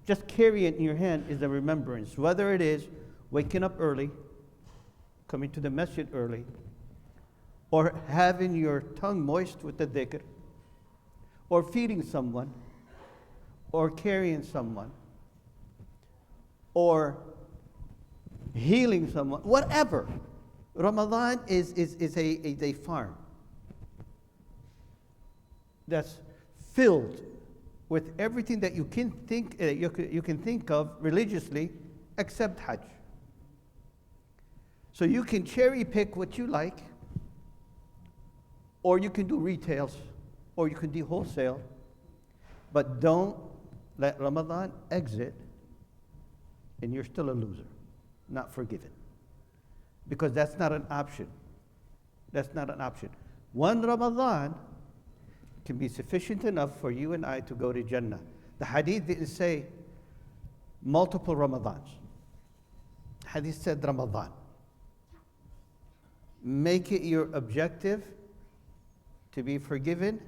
Just carry it in your hand is a remembrance. Whether it is waking up early, coming to the Masjid early, or having your tongue moist with the dhikr, or feeding someone, or carrying someone, or healing someone, whatever. Ramadan is a farm that's filled with everything that you can think of religiously except Hajj. So you can cherry pick what you like, or you can do retails, or you can do wholesale, but don't let Ramadan exit and you're still a loser, not forgiven. Because that's not an option. That's not an option. One Ramadan can be sufficient enough for you and I to go to Jannah. The hadith didn't say multiple Ramadans. Hadith said Ramadan. Make it your objective to be forgiven,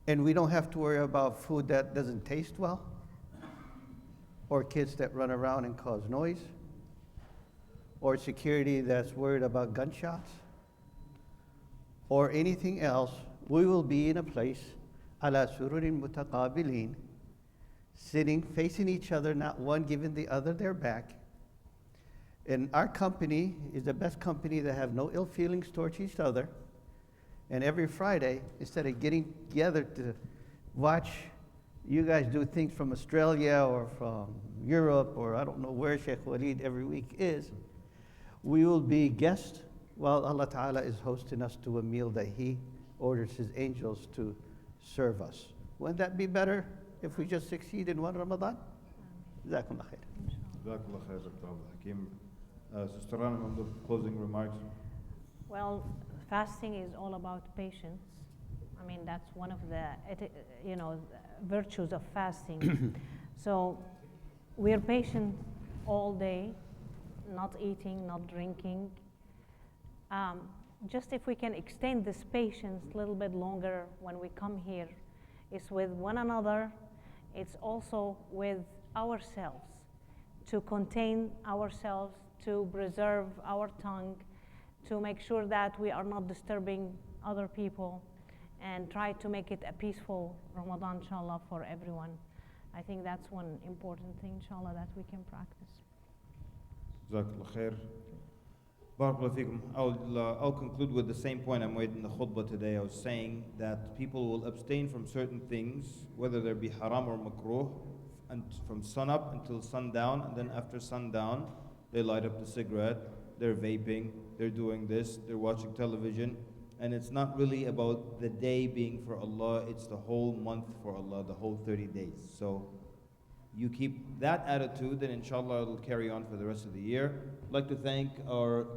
and we don't have to worry about food that doesn't taste well, or kids that run around and cause noise, or security that's worried about gunshots, or anything else. We will be in a place, ala sururin mutaqabilin, sitting, facing each other, not one giving the other their back. And our company is the best company that have no ill feelings towards each other. And every Friday, instead of getting together to watch you guys do things from Australia or from Europe or I don't know where Sheikh Walid every week is, we will be guests while Allah Ta'ala is hosting us to a meal that He orders His angels to serve us. Wouldn't that be better if we just succeed in one Ramadan? Jazakumullah khair. Jazakallah khair, Dr. Abdul Hakim. Sister Rana, closing remarks. Well, fasting is all about patience. I mean, that's one of the virtues of fasting. So we're patient all day, not eating, not drinking. just if we can extend this patience a little bit longer when we come here, it's with one another, it's also with ourselves, to contain ourselves, to preserve our tongue, to make sure that we are not disturbing other people, and try to make it a peaceful Ramadan, inshallah, for everyone. I think that's one important thing, inshallah, that we can practice. Jazakallah Khayr. Barakallahu feekum. I'll conclude with the same point I made in the khutbah today. I was saying that people will abstain from certain things, whether they be haram or makruh, and from sun up until sundown, and then after sundown, they light up the cigarette, they're vaping, they're doing this, they're watching television, and it's not really about the day being for Allah, it's the whole month for Allah, the whole 30 days. So you keep that attitude, then inshallah it'll carry on for the rest of the year. I'd like to thank our...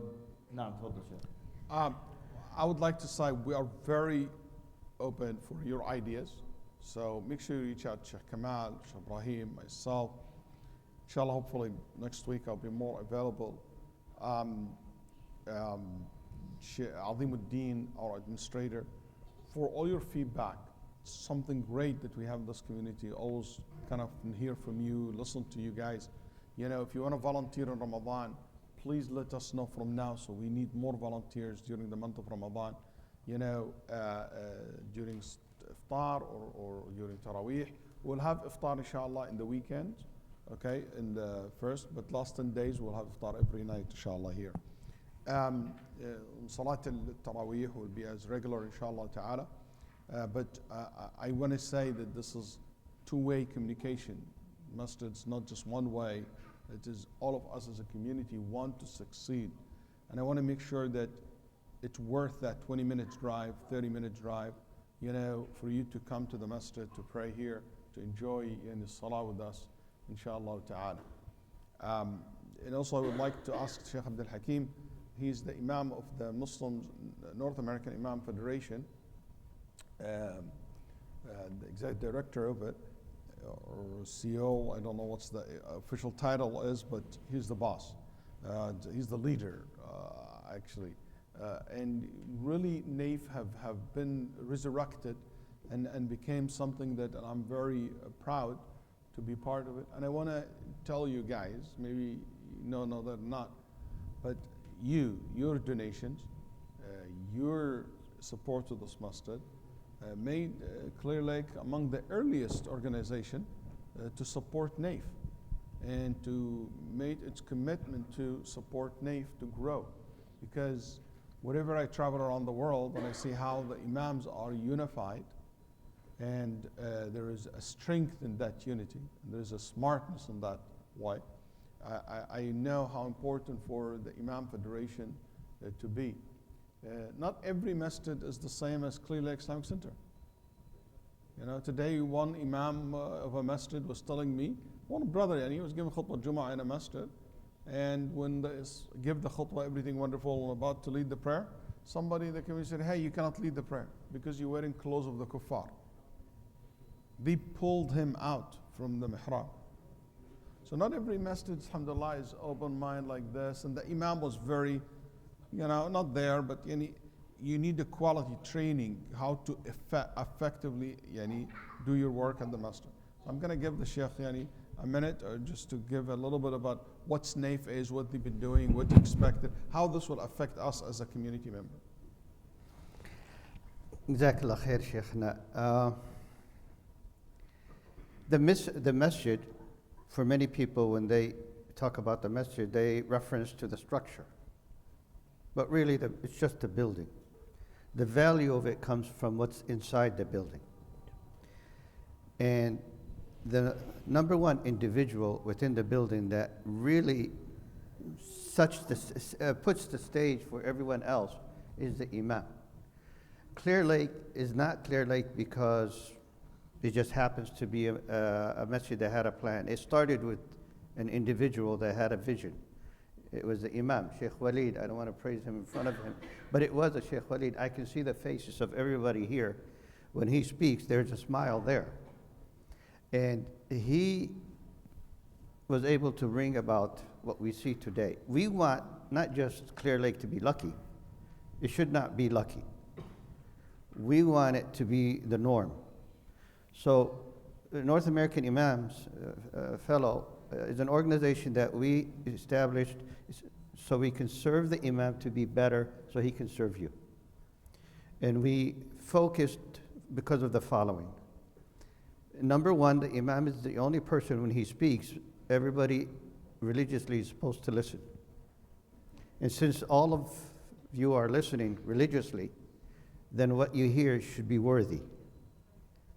I would like to say we are very open for your ideas. So make sure you reach out to Sheikh Kamal, Sheikh Ibrahim, myself. Inshallah, hopefully next week I'll be more available. Sheikh Azimuddin, our administrator, for all your feedback. It's something great that we have in this community. Always kind of hear from you, listen to you guys. You know, if you want to volunteer in Ramadan, please let us know from now. So we need more volunteers during the month of Ramadan. You know, during iftar or during Taraweeh. We'll have iftar inshallah in the weekend, okay, in the first, but last 10 days we'll have iftar every night inshallah here. Salat al-Taraweeh will be as regular inshallah ta'ala. But I want to say that this is two-way communication. Masjid's not just one way. It is all of us as a community want to succeed. And I want to make sure that it's worth that 20 minutes drive, 30 minutes drive, you know, for you to come to the masjid, to pray here, to enjoy the salah with us, inshallah ta'ala. And also I would like to ask Sheikh Abdul Hakim, he's the Imam of the Muslim North American Imam Federation, the executive director of it, or CEO, I don't know what's the official title is, but he's the boss. He's the leader, actually. And really, NAIF have been resurrected and became something that I'm very proud to be part of it. And I want to tell you guys, maybe you know that or not, but your donations, your support to this masjid, made Clear Lake among the earliest organization to support NAIF and to make its commitment to support NAIF to grow. Because wherever I travel around the world and I see how the Imams are unified and there is a strength in that unity, and there is a smartness in that way, I know how important for the Imam Federation to be. Not every masjid is the same as Clear Lake Islamic Center. You know, today one Imam of a masjid was telling me, one brother, and he was giving khutbah Jum'ah in a masjid, and when they give the khutbah, everything wonderful, and about to lead the prayer, somebody in the community said, hey, you cannot lead the prayer because you're wearing clothes of the kuffar. They pulled him out from the mihrab. So not every masjid, alhamdulillah, is open mind like this, and the Imam was very, you know, not there, but you need the quality training, how to effectively do your work at the masjid. I'm going to give the Sheikh a minute just to give a little bit about what NAIF is, what they've been doing, what expected, how this will affect us as a community member. Jazakallah khair, Sheikhna. The masjid, for many people, when they talk about the masjid, they reference to the structure. But really, it's just the building. The value of it comes from what's inside the building. And the number one individual within the building that really puts the stage for everyone else is the Imam. Clear Lake is not Clear Lake because it just happens to be a masjid that had a plan. It started with an individual that had a vision. It was the Imam, Sheikh Walid. I don't want to praise him in front of him, but it was a Sheikh Walid. I can see the faces of everybody here. When he speaks, there's a smile there. And he was able to bring about what we see today. We want not just Clear Lake to be lucky. It should not be lucky. We want it to be the norm. So, the North American Imams Fellow is an organization that we established so we can serve the Imam to be better so he can serve you. And we focused because of the following. Number one, the Imam is the only person when he speaks, everybody religiously is supposed to listen. And since all of you are listening religiously, then what you hear should be worthy.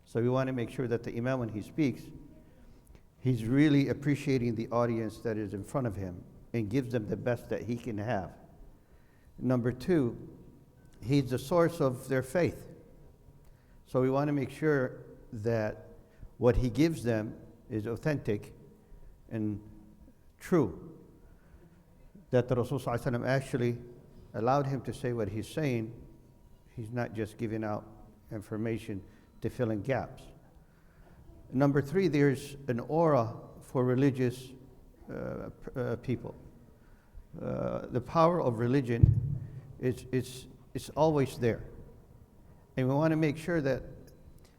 So we want to make sure that the Imam, when he speaks, he's really appreciating the audience that is in front of him and gives them the best that he can have. Number two, he's the source of their faith. So we want to make sure that what he gives them is authentic and true. That the Rasul ﷺ actually allowed him to say what he's saying. He's not just giving out information to fill in gaps. Number three, there's an aura for religious people. The power of religion is always there. And we want to make sure that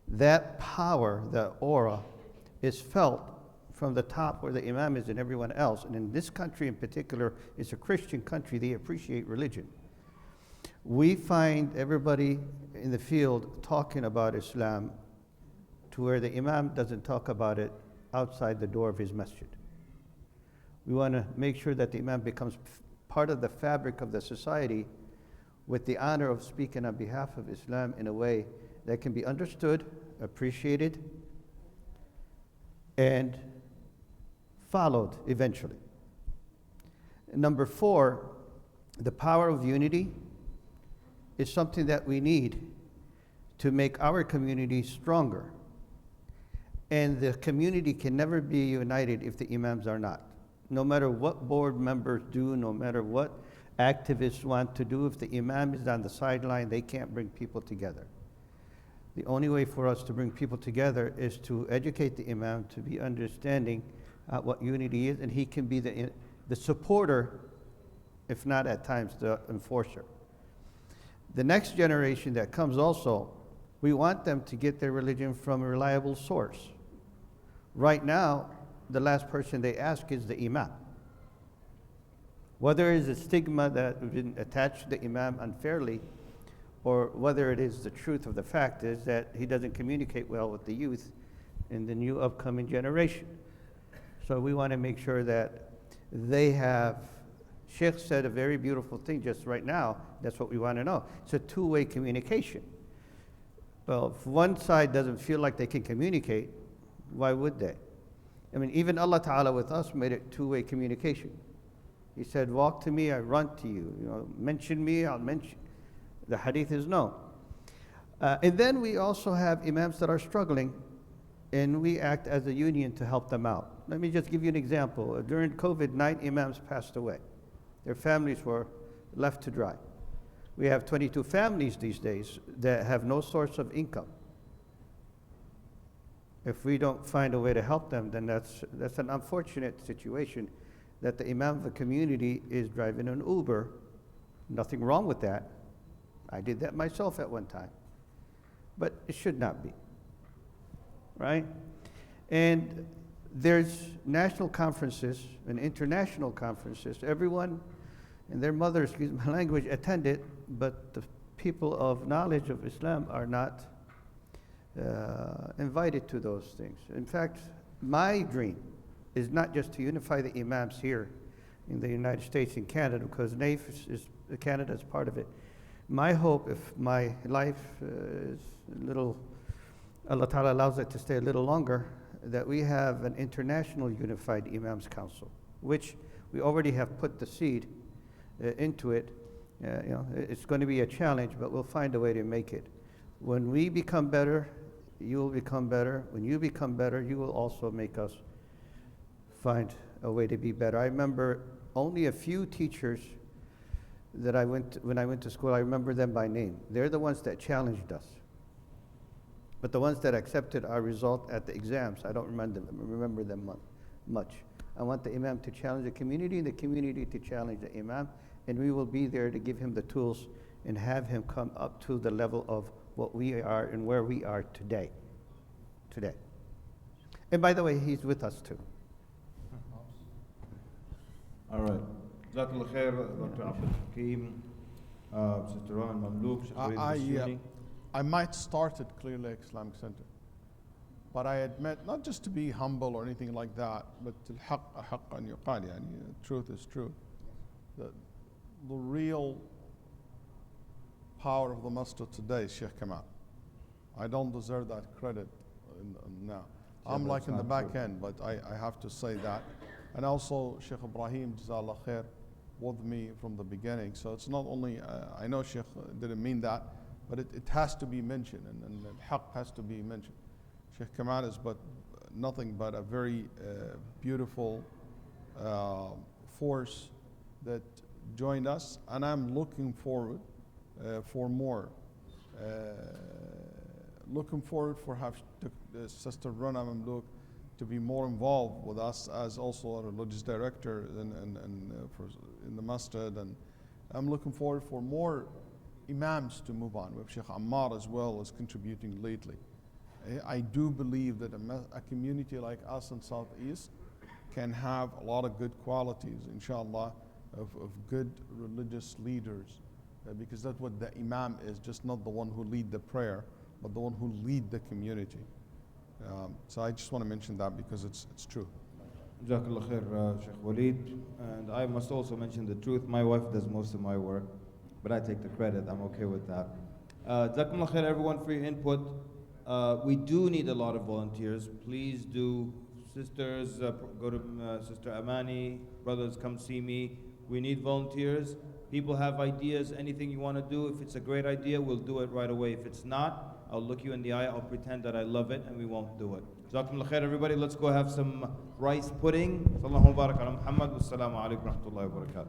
that power, that aura, is felt from the top where the Imam is and everyone else. And in this country in particular, it's a Christian country, they appreciate religion. We find everybody in the field talking about Islam to where the Imam doesn't talk about it outside the door of his masjid. We want to make sure that the Imam becomes part of the fabric of the society with the honor of speaking on behalf of Islam in a way that can be understood, appreciated, and followed eventually. Number four, the power of unity is something that we need to make our community stronger. And the community can never be united if the Imams are not. No matter what board members do, no matter what activists want to do, if the Imam is on the sideline, they can't bring people together. The only way for us to bring people together is to educate the Imam to be understanding what unity is, and he can be the supporter, if not at times the enforcer. The next generation that comes also, we want them to get their religion from a reliable source. Right now, the last person they ask is the Imam. Whether it is a stigma that has been attached to the Imam unfairly, or whether it is the truth of the fact is that he doesn't communicate well with the youth in the new upcoming generation. So we want to make sure that they have, Sheikh said a very beautiful thing just right now, that's what we want to know. It's a two-way communication. Well, if one side doesn't feel like they can communicate, why would they? I mean, even Allah Ta'ala with us made it two-way communication. He said, walk to me, I run to you. You know, mention me, I'll mention. The hadith is known. And then we also have Imams that are struggling, and we act as a union to help them out. Let me just give you an example. During COVID, 9 Imams passed away. Their families were left to dry. We have 22 families these days that have no source of income. If we don't find a way to help them, then that's an unfortunate situation that the Imam of the community is driving an Uber. Nothing wrong with that. I did that myself at one time. But it should not be, right? And there's national conferences and international conferences. Everyone and their mother, excuse my language, attended, but the people of knowledge of Islam are not invited to those things. In fact, my dream is not just to unify the Imams here in the United States and Canada, because Canada is part of it. My hope, if my life is a little, Allah Ta'ala allows it to stay a little longer, that we have an international unified Imams Council, which we already have put the seed into it. It's going to be a challenge, but we'll find a way to make it. When we become better, you will become better. When you become better, you will also make us find a way to be better. I remember only a few teachers that when I went to school, I remember them by name. They're the ones that challenged us. But the ones that accepted our result at the exams, I don't remember them much. I want the Imam to challenge the community and the community to challenge the Imam, and we will be there to give him the tools and have him come up to the level of what we are and where we are today. Today. And by the way, he's with us too. All right. Jazakallah khair, Dr. Abdul Hakim, Sister Rohan Mamlouk, Sheikh Walid Basuni. I might start at Clear Lake Islamic Center, but I admit, not just to be humble or anything like that, but الحق أحق أن يقال, يعني truth is true. The real power of the masjid today is Sheikh Kamal. I don't deserve that credit now. I'm like in the back end, but I have to say that. And also Sheikh Ibrahim, Jazakallah Khair, with me from the beginning. So it's not only, I know Sheikh didn't mean that, but it has to be mentioned, and al-haq has to be mentioned. Sheikh Kamal is but nothing but a very beautiful force that joined us, and I'm looking forward for more. Looking forward for Sister Rana Mamlouk to be more involved with us as also a religious director in the masjid, and I'm looking forward for more imams to move on. We have Sheikh Ammar as well is contributing lately. I do believe that a community like us in Southeast can have a lot of good qualities, inshallah, of good religious leaders, because that's what the imam is, just not the one who lead the prayer, but the one who lead the community. So I just want to mention that because it's true. Jazakallah khair, Sheikh Walid. And I must also mention the truth. My wife does most of my work, but I take the credit. I'm okay with that. Jazakallah khair, everyone, for your input. We do need a lot of volunteers. Please do. Sisters, go to Sister Amani. Brothers, come see me. We need volunteers. People have ideas, anything you want to do. If it's a great idea, we'll do it right away. If it's not, I'll look you in the eye, I'll pretend that I love it, and we won't do it. Jazakumullah khair, everybody. Let's go have some rice pudding. Sallallahu barak ala Muhammad. Wassalamu alaikum wa rahmatullahi wa barakatuh.